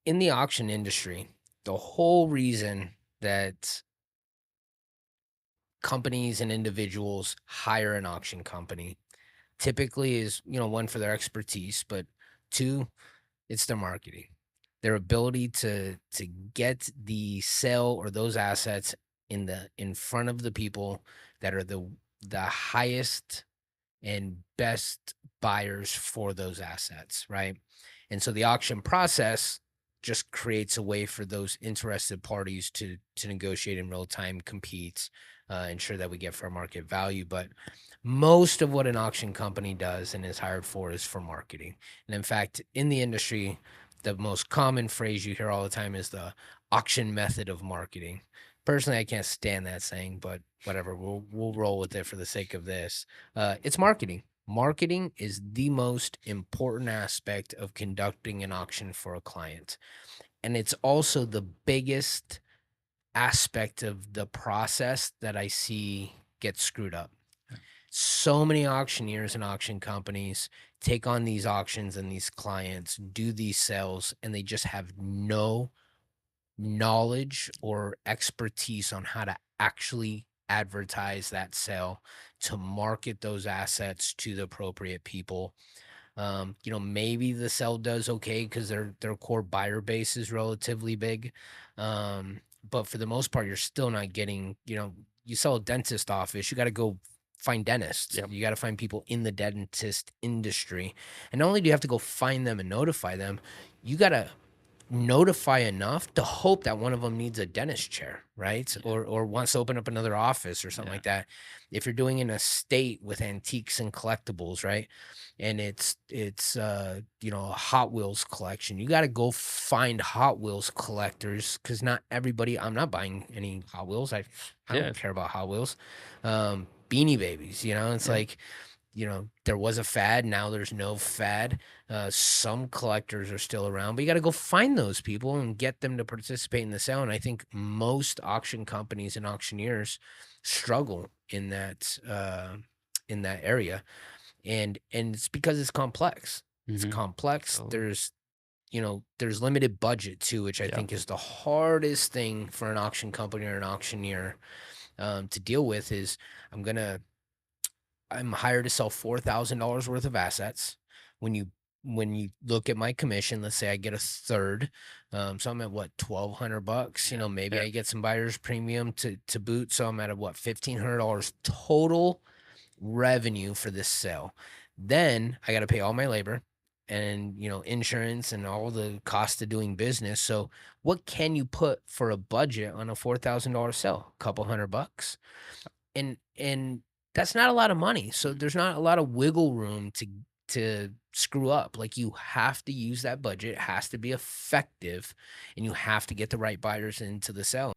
in the auction industry, the whole reason that companies and individuals hire an auction company typically is, one for their expertise, but two, it's their marketing. Their ability to get the sale or those assets in front of the people that are the highest and best buyers for those assets, right? And so the auction process just creates a way for those interested parties to negotiate in real time, compete, ensure that we get fair market value. But most of what an auction company does and is hired for is for marketing. And in fact, in the industry, the most common phrase you hear all the time is the auction method of marketing. Personally, I can't stand that saying, but whatever, we'll roll with it for the sake of this. It's marketing. Marketing is the most important aspect of conducting an auction for a client. And it's also the biggest aspect of the process that I see get screwed up. So many auctioneers and auction companies take on these auctions and these clients, do these sales, and they just have no knowledge or expertise on how to actually advertise that sale, to market those assets to the appropriate people. Maybe the sale does okay because their core buyer base is relatively big. But for the most part, you're still not getting, you sell a dentist office, you got to go find dentists. Yep. You got to find people in the dentist industry. And not only do you have to go find them and notify them, you got to notify enough to hope that one of them needs a dentist chair, right? Yeah. Or wants to open up another office or something Yeah. like that. If you're doing an estate with antiques and collectibles, right? And it's a Hot Wheels collection. You got to go find Hot Wheels collectors because not everybody. I'm not buying any Hot Wheels. I Yeah. don't care about Hot Wheels. Beanie Babies, it's Yeah. like, there was a fad, now there's no fad. Some collectors are still around, but you gotta go find those people and get them to participate in the sale, and I think most auction companies and auctioneers struggle in that area, and it's because it's complex. It's Mhm. complex. Totally. There's limited budget too, which I Yeah. think is the hardest thing for an auction company or an auctioneer, to deal with is I'm gonna I'm hired to sell $4,000 worth of assets. When you when you look at my commission, let's say I get a third, so I'm at what, 1,200 bucks. Yeah. Maybe Yeah. I get some buyer's premium to boot, so I'm at a what, $1,500 total revenue for this sale. Then I got to pay all my labor and insurance and all the cost of doing business. So what can you put for a budget on a $4,000 sale? A couple hundred bucks, and that's not a lot of money, so Mhm. there's not a lot of wiggle room to screw up. Like, you have to use that budget, it has to be effective, and you have to get the right buyers into the sale.